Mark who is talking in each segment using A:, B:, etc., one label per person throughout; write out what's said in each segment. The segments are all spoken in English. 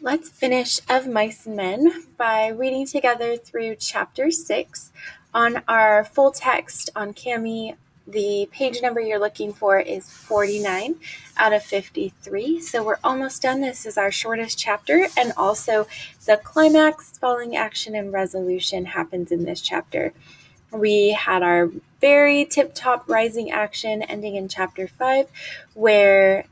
A: Let's finish Of Mice and Men by reading together through chapter 6. On our full text on Cami, the page number you're looking for is 49 out of 53. So we're almost done. This is our shortest chapter, and also the climax, falling action, and resolution happens in this chapter. We had our very tip-top rising action ending in chapter 5, where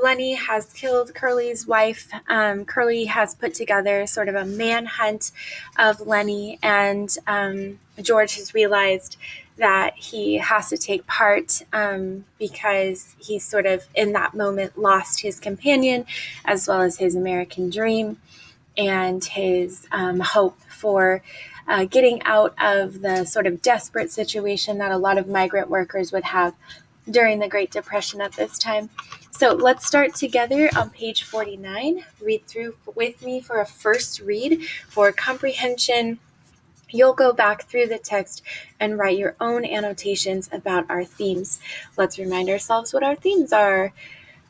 A: Lenny has killed Curly's wife. Curly has put together sort of a manhunt of Lenny, and George has realized that he has to take part because he's sort of in that moment lost his companion as well as his American dream and his hope for getting out of the sort of desperate situation that a lot of migrant workers would have during the Great Depression at this time. So let's start together on page 49. Read through with me for a first read. For comprehension, you'll go back through the text and write your own annotations about our themes. Let's remind ourselves what our themes are.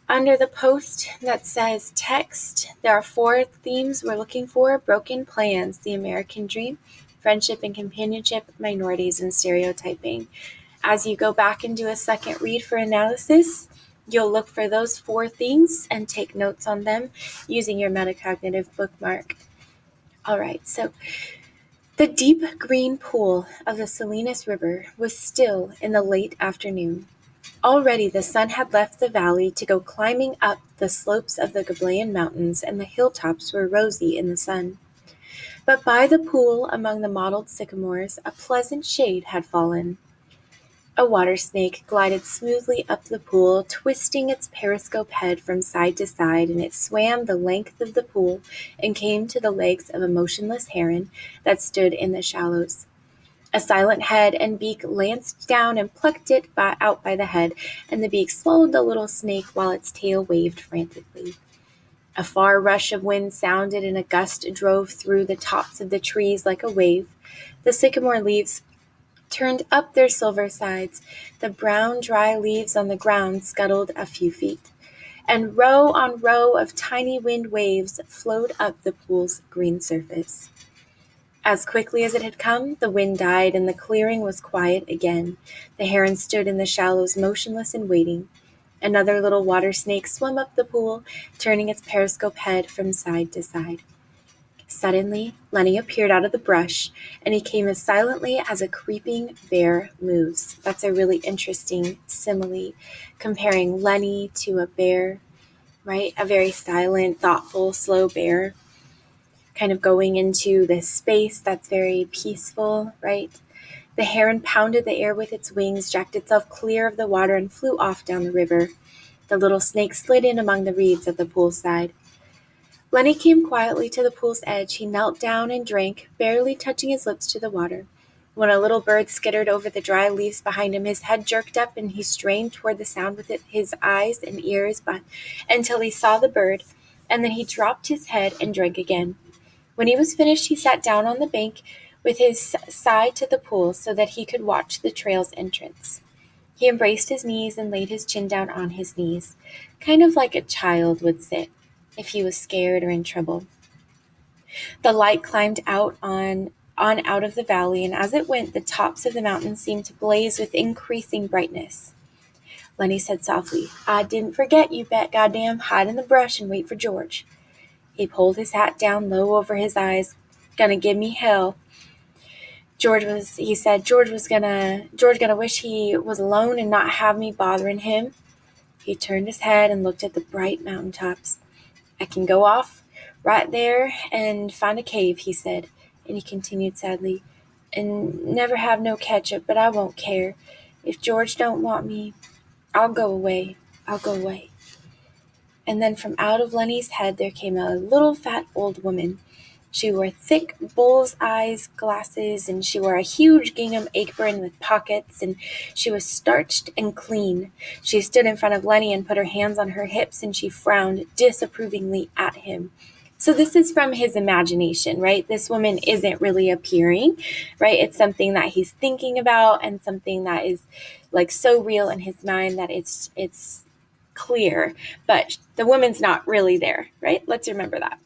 A: Under the post that says text, there are 4 themes we're looking for: broken plans, the American dream, friendship and companionship, minorities, and stereotyping. As you go back and do a second read for analysis, you'll look for those 4 things and take notes on them using your metacognitive bookmark. All right, so the deep green pool of the Salinas River was still in the late afternoon. Already the sun had left the valley to go climbing up the slopes of the Gablean Mountains, and the hilltops were rosy in the sun. But by the pool among the mottled sycamores, a pleasant shade had fallen. A water snake glided smoothly up the pool, twisting its periscope head from side to side, and it swam the length of the pool and came to the legs of a motionless heron that stood in the shallows. A silent head and beak lanced down and plucked it out by the head, and the beak swallowed the little snake while its tail waved frantically. A far rush of wind sounded, and a gust drove through the tops of the trees like a wave. The sycamore leaves turned up their silver sides. The brown, dry leaves on the ground scuttled a few feet, and row on row of tiny wind waves flowed up the pool's green surface. As quickly as it had come, the wind died, and the clearing was quiet again. The heron stood in the shallows, motionless and waiting. Another little water snake swam up the pool, turning its periscope head from side to side. Suddenly, Lenny appeared out of the brush, and he came as silently as a creeping bear moves. That's a really interesting simile, comparing Lenny to a bear, right? A very silent, thoughtful, slow bear, kind of going into this space that's very peaceful, right? The heron pounded the air with its wings, jacked itself clear of the water, and flew off down the river. The little snake slid in among the reeds at the poolside. Lenny came quietly to the pool's edge. He knelt down and drank, barely touching his lips to the water. When a little bird skittered over the dry leaves behind him, his head jerked up and he strained toward the sound with his eyes and ears until he saw the bird, and then he dropped his head and drank again. When he was finished, he sat down on the bank with his side to the pool so that he could watch the trail's entrance. He embraced his knees and laid his chin down on his knees, kind of like a child would sit if he was scared or in trouble. The light climbed out out of the valley, and as it went, the tops of the mountains seemed to blaze with increasing brightness. Lenny said softly, "I didn't forget you, bet goddamn. Hide in the brush and wait for George." He pulled his hat down low over his eyes. "Gonna give me hell." George gonna wish he was alone and not have me bothering him. He turned his head and looked at the bright mountain tops. "I can go off right there and find a cave," he said, and he continued sadly, "and never have no ketchup, but I won't care. If George don't want me, I'll go away. I'll go away." And then from out of Lenny's head there came a little fat old woman. She wore thick bull's eyes glasses, and she wore a huge gingham apron with pockets, and she was starched and clean. She stood in front of Lenny and put her hands on her hips, and she frowned disapprovingly at him. So this is from his imagination, right? This woman isn't really appearing, right? It's something that he's thinking about and something that is like so real in his mind that it's clear, but the woman's not really there, right? Let's remember that.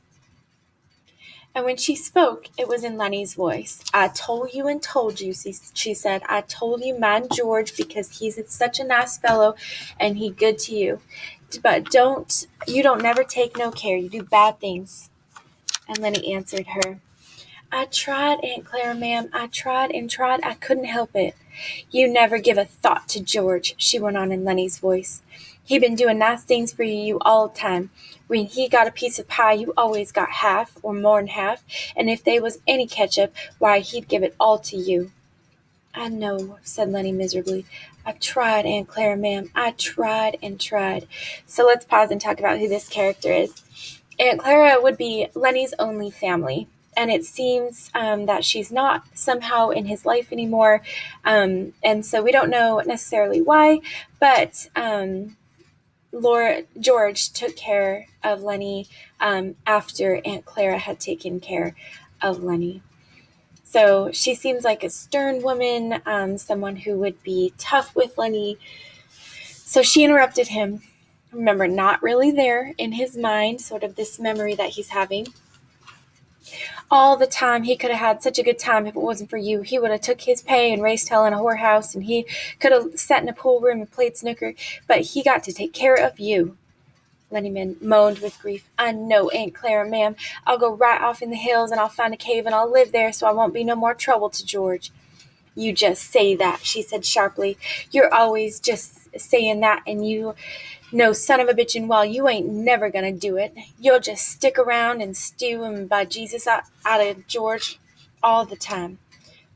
A: And when she spoke, it was in Lenny's voice. I told you and told you, she said. I told you, man, George, because he's such a nice fellow and he good to you. But you don't never take no care. You do bad things. And Lenny answered her, I tried, Aunt Clara, ma'am. I tried and tried. I couldn't help it. You never give a thought to George, she went on in Lenny's voice. He been doing nice things for you all the time. When he got a piece of pie, you always got half or more'n half, and if they was any ketchup, why, he'd give it all to you. I know, said Lenny miserably. I tried, Aunt Clara, ma'am. I tried and tried. So let's pause and talk about who this character is. Aunt Clara would be Lenny's only family. And it seems that she's not somehow in his life anymore. And so we don't know necessarily why, but George took care of Lenny after Aunt Clara had taken care of Lenny. So she seems like a stern woman, someone who would be tough with Lenny. So she interrupted him. Remember, not really there in his mind, sort of this memory that he's having. All the time, he could have had such a good time if it wasn't for you. He would have took his pay and raced hell in a whorehouse, and he could have sat in a pool room and played snooker, but he got to take care of you. Lenny moaned with grief. I know, Aunt Clara, ma'am. I'll go right off in the hills, and I'll find a cave, and I'll live there so I won't be no more trouble to George. You just say that, she said sharply. You're always just saying that, and you know, son of a bitch, and well, you ain't never gonna do it. You'll just stick around and stew and by Jesus out of George all the time.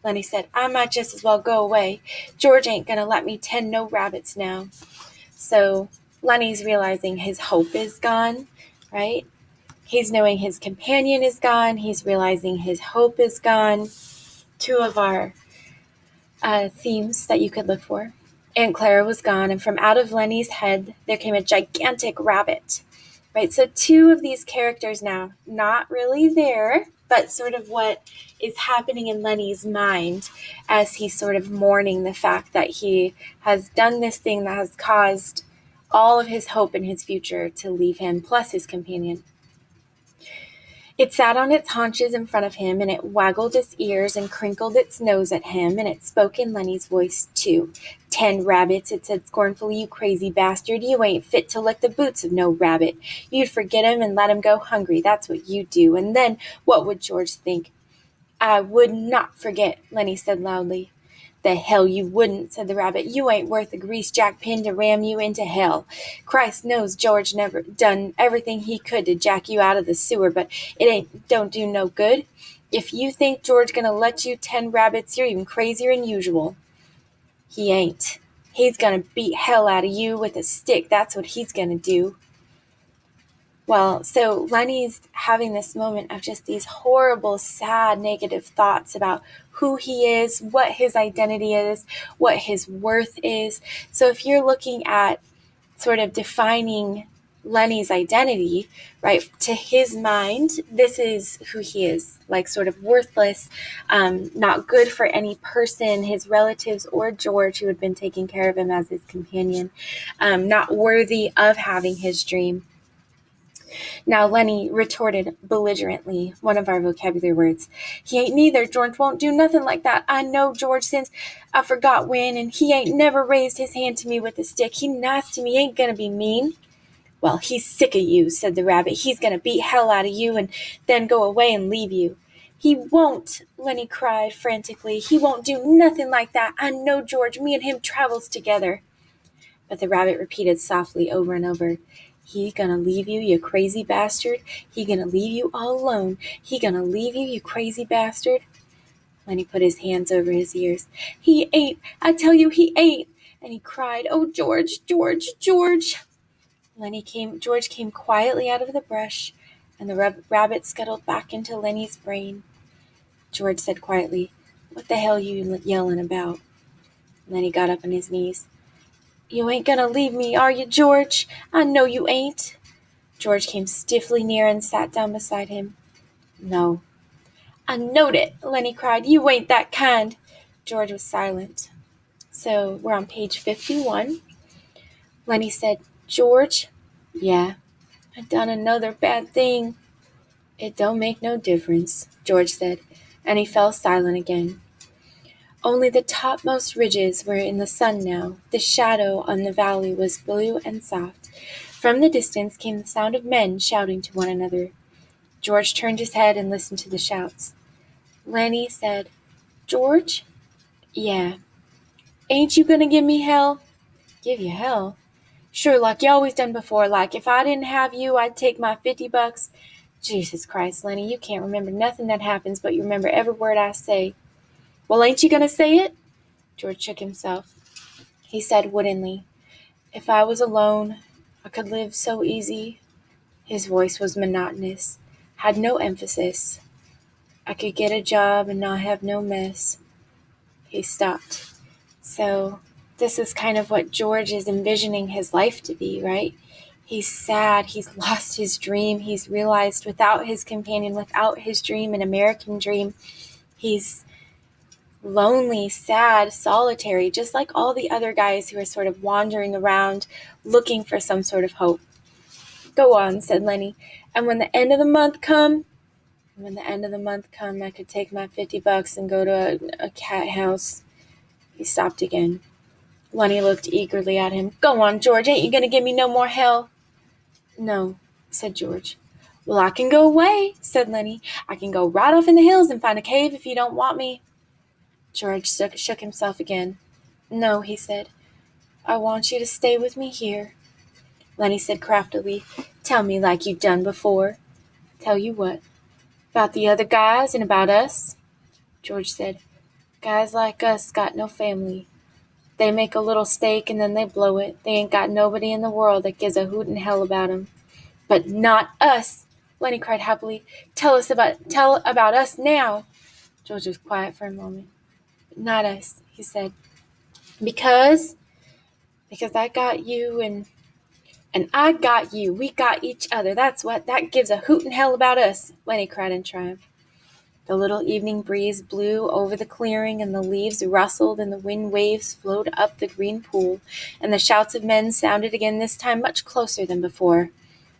A: Lenny said, I might just as well go away. George ain't gonna let me tend no rabbits now. So Lenny's realizing his hope is gone, right? He's knowing his companion is gone. He's realizing his hope is gone. Two of our themes that you could look for. Aunt Clara was gone, and from out of Lenny's head, there came a gigantic rabbit, right? So two of these characters now, not really there, but sort of what is happening in Lenny's mind as he's sort of mourning the fact that he has done this thing that has caused all of his hope in his future to leave him, plus his companion. It sat on its haunches in front of him, and it waggled its ears and crinkled its nose at him, and it spoke in Lenny's voice, too. 10 rabbits, it said scornfully, you crazy bastard. You ain't fit to lick the boots of no rabbit. You'd forget him and let him go hungry. That's what you do. And then what would George think? I would not forget, Lenny said loudly. The hell you wouldn't, said the rabbit. You ain't worth a grease-jack pin to ram you into hell. Christ knows George never done everything he could to jack you out of the sewer, but it don't do no good. If you think George gonna let you 10 rabbits, you're even crazier than usual. He ain't. He's gonna beat hell out of you with a stick. That's what he's gonna do. Well, so Lenny's having this moment of just these horrible, sad, negative thoughts about who he is, what his identity is, what his worth is. So if you're looking at sort of defining Lenny's identity, right, to his mind, this is who he is, like sort of worthless, not good for any person, his relatives or George, who had been taking care of him as his companion, not worthy of having his dream. Now Lenny retorted belligerently, one of our vocabulary words. He ain't neither. George won't do nothing like that. I know George since I forgot when, and he ain't never raised his hand to me with a stick. He nice to me, ain't gonna be mean. Well, he's sick of you, said the rabbit. He's gonna beat hell out of you and then go away and leave you. He won't, Lenny cried frantically. He won't do nothing like that. I know George. Me and him travels together. But the rabbit repeated softly over and over, he gonna leave you, you crazy bastard. He gonna leave you all alone. He gonna leave you, you crazy bastard. Lenny put his hands over his ears. He ain't. I tell you, he ain't. And he cried, oh, George, George, George. George came quietly out of the brush, and the rabbit scuttled back into Lenny's brain. George said quietly, what the hell you yelling about? Lenny got up on his knees. You ain't gonna leave me, are you, George? I know you ain't. George came stiffly near and sat down beside him. No. I knowed it, Lenny cried. You ain't that kind. George was silent. So we're on page 51. Lenny said, George? Yeah, I done another bad thing. It don't make no difference, George said, and he fell silent again. Only the topmost ridges were in the sun now. The shadow on the valley was blue and soft. From the distance came the sound of men shouting to one another. George turned his head and listened to the shouts. Lenny said, George? Yeah. Ain't you gonna give me hell? Give you hell? Sure, like you always done before. Like, if I didn't have you, I'd take my $50. Jesus Christ, Lenny, you can't remember nothing that happens, but you remember every word I say. Well, ain't you gonna say it? George shook himself. He said woodenly, If I was alone, I could live so easy. His voice was monotonous, had no emphasis. I could get a job and not have no mess. He stopped. So this is kind of what George is envisioning his life to be, right? He's sad. He's lost his dream. He's realized without his companion, without his dream, an American dream, he's lonely, sad, solitary, just like all the other guys who are sort of wandering around looking for some sort of hope. Go on, said Lenny. And when the end of the month come, I could take my $50 and go to a cat house. He stopped again. Lenny looked eagerly at him. Go on, George. Ain't you going to give me no more hell? No, said George. Well, I can go away, said Lenny. I can go right off in the hills and find a cave if you don't want me. George shook himself again. No, he said. I want you to stay with me here. Lenny said craftily, Tell me like you've done before. Tell you what? About the other guys and about us? George said, Guys like us got no family. They make a little stake and then they blow it. They ain't got nobody in the world that gives a hoot in hell about 'em. But not us, Lenny cried happily. Tell about us now. George was quiet for a moment. Not us, he said. Because I got you and I got you. We got each other. That's what. That gives a hoot in hell about us, Lenny cried in triumph. The little evening breeze blew over the clearing, and the leaves rustled, and the wind waves flowed up the green pool, and the shouts of men sounded again, this time much closer than before.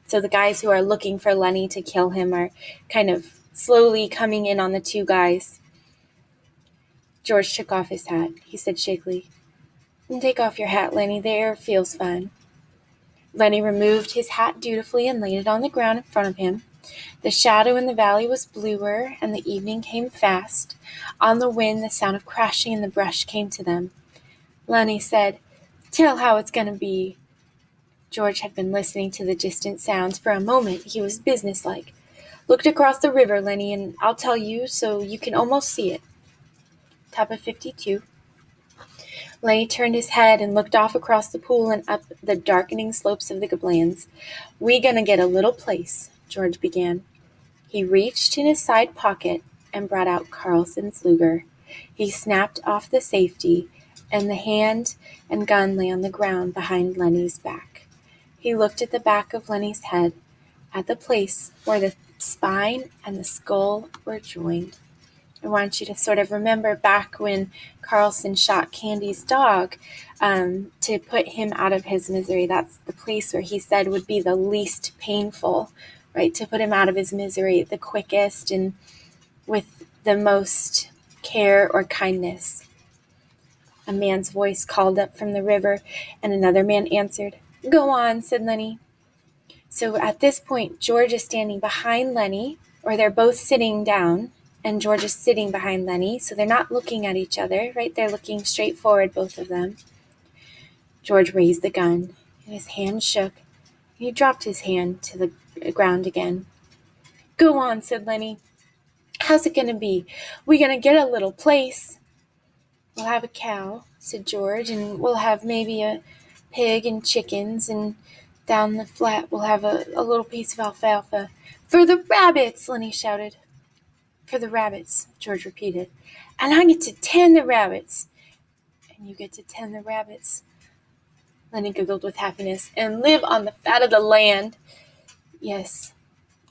A: So the guys who are looking for Lenny to kill him are kind of slowly coming in on the two guys. George took off his hat. He said shakily, Take off your hat, Lenny. The air feels fine. Lenny removed his hat dutifully and laid it on the ground in front of him. The shadow in the valley was bluer, and the evening came fast. On the wind, the sound of crashing in the brush came to them. Lenny said, Tell how it's going to be. George had been listening to the distant sounds. For a moment, he was businesslike. Looked across the river, Lenny, and I'll tell you so you can almost see it. Top of 52. Lenny turned his head and looked off across the pool and up the darkening slopes of the Gobelins. We gonna get a little place, George began. He reached in his side pocket and brought out Carlson's Luger. He snapped off the safety, and the hand and gun lay on the ground behind Lenny's back. He looked at the back of Lenny's head, at the place where the spine and the skull were joined. I want you to sort of remember back when Carlson shot Candy's dog to put him out of his misery. That's the place where he said would be the least painful, right? To put him out of his misery the quickest and with the most care or kindness. A man's voice called up from the river, and another man answered. Go on, said Lenny. So at this point, George is standing behind Lenny, or they're both sitting down, and George is sitting behind Lenny, so they're not looking at each other, right? They're looking straight forward, both of them. George raised the gun, and his hand shook. He dropped his hand to the ground again. Go on, said Lenny. How's it going to be? We going to get a little place. We'll have a cow, said George, and we'll have maybe a pig and chickens, and down the flat we'll have a little piece of alfalfa. For the rabbits, Lenny shouted. For the rabbits, George repeated. And I get to tend the rabbits. And you get to tend the rabbits. Lenny giggled with happiness. And live on the fat of the land. Yes.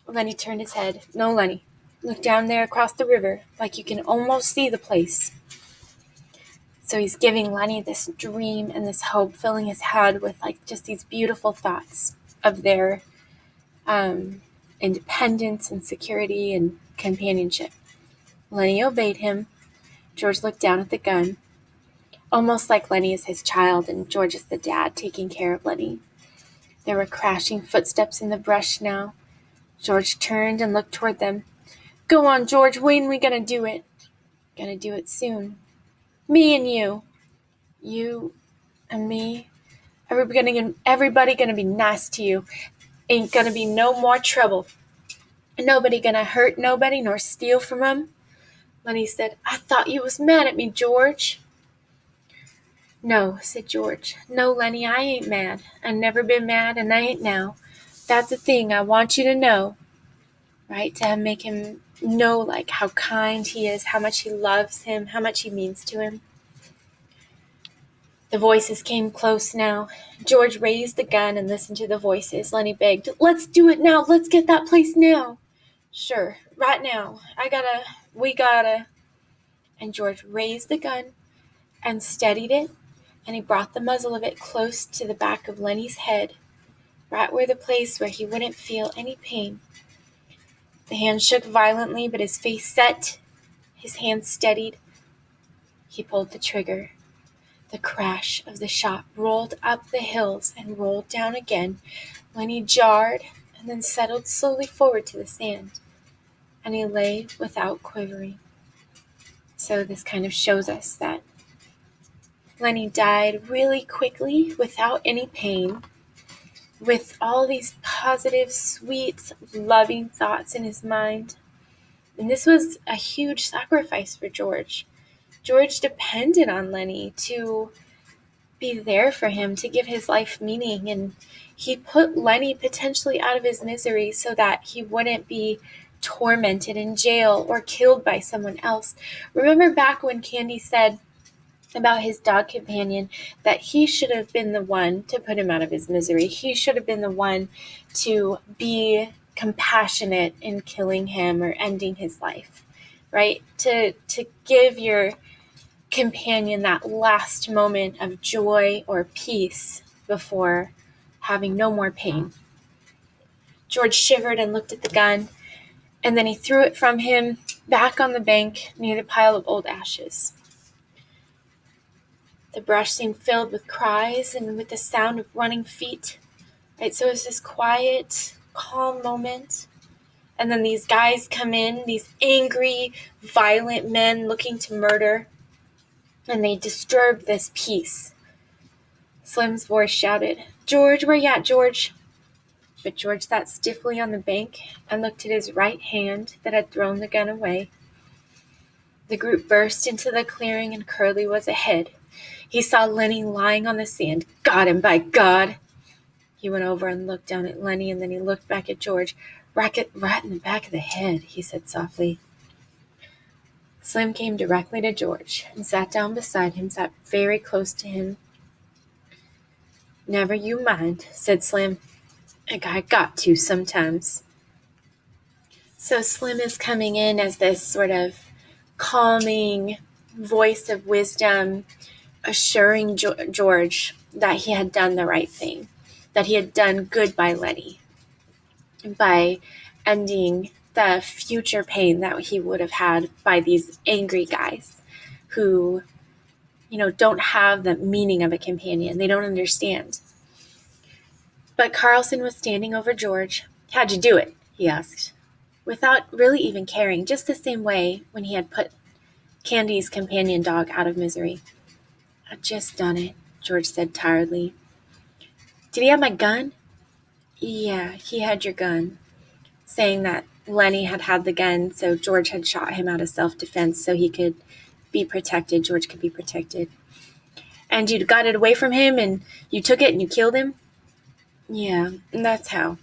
A: Lenny turned his head. No, Lenny. Look down there across the river, like you can almost see the place. So he's giving Lenny this dream and this hope, filling his head with like just these beautiful thoughts of their independence and security and companionship. Lenny obeyed him. George looked down at the gun, almost like Lenny is his child and George is the dad taking care of Lenny. There were crashing footsteps in the brush now. George turned and looked toward them. "Go on, George. When we gonna do it?" "Gonna do it soon. Me and you." "You and me? Everybody gonna be nice to you. Ain't gonna be no more trouble. Nobody gonna hurt nobody nor steal from 'em." Lenny said, "I thought you was mad at me, George." "No," said George. "No, Lenny, I ain't mad. I never been mad, and I ain't now. That's the thing I want you to know." Right? To make him know like how kind he is, how much he loves him, how much he means to him. The voices came close now. George raised the gun and listened to the voices. Lenny begged, "Let's do it now. Let's get that place now." "Sure, right now. We gotta. And George raised the gun and steadied it, and he brought the muzzle of it close to the back of Lenny's head, right where the place where he wouldn't feel any pain. The hand shook violently, but his face set, his hand steadied. He pulled the trigger. The crash of the shot rolled up the hills and rolled down again. Lenny jarred and then settled slowly forward to the sand, and he lay without quivering. So this kind of shows us that Lenny died really quickly without any pain, with all these positive, sweet, loving thoughts in his mind. And this was a huge sacrifice for George. George depended on Lenny to be there for him, to give his life meaning, and he put Lenny potentially out of his misery so that he wouldn't be tormented in jail or killed by someone else. Remember back when Candy said about his dog companion that he should have been the one to put him out of his misery. He should have been the one to be compassionate in killing him or ending his life, right? To give your companion that last moment of joy or peace before having no more pain. George shivered and looked at the gun, and then he threw it from him back on the bank near the pile of old ashes. The brush seemed filled with cries and with the sound of running feet. Right? So it was this quiet, calm moment. And then these guys come in, these angry, violent men looking to murder, and they disturb this peace. Slim's voice shouted, "George, where you at, George?" But George sat stiffly on the bank and looked at his right hand that had thrown the gun away. The group burst into the clearing and Curly was ahead. He saw Lenny lying on the sand. "Got him, by God!" He went over and looked down at Lenny, and then he looked back at George. Right in the back of the head," he said softly. Slim came directly to George and sat down beside him, sat very close to him. "Never you mind," said Slim. "I got to sometimes." So Slim is coming in as this sort of calming voice of wisdom, assuring George that he had done the right thing, that he had done good by Lenny, by ending the future pain that he would have had by these angry guys who, don't have the meaning of a companion. They don't understand. But Carlson was standing over George. "How'd you do it?" he asked, without really even caring, just the same way when he had put Candy's companion dog out of misery. "I just done it," George said tiredly. "Did he have my gun?" "Yeah, he had your gun," saying that Lenny had the gun, so George had shot him out of self-defense so he could be protected. George could be protected. "And you got it away from him, and you took it and you killed him?" "Yeah, that's how."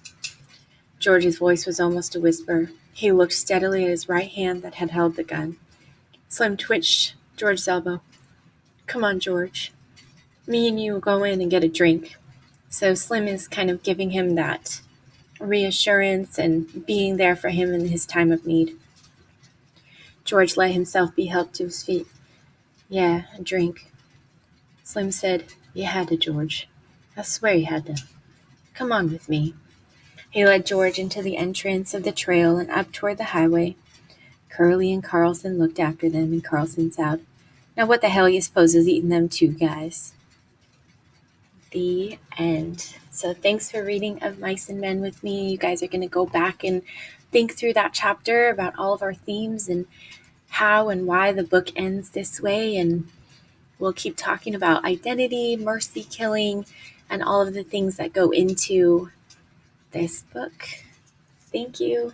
A: George's voice was almost a whisper. He looked steadily at his right hand that had held the gun. Slim twitched George's elbow. "Come on, George. Me and you will go in and get a drink." So Slim is kind of giving him that reassurance and being there for him in his time of need. George let himself be helped to his feet. "Yeah, a drink." Slim said, "You had to, George. I swear you had to. Come on with me." He led George into the entrance of the trail and up toward the highway. Curly and Carlson looked after them, and Carlson said, "Now what the hell you suppose is eating them two guys?" The end. So thanks for reading Of Mice and Men with me. You guys are going to go back and think through that chapter about all of our themes and how and why the book ends this way. And we'll keep talking about identity, mercy killing, and all of the things that go into this book. Thank you.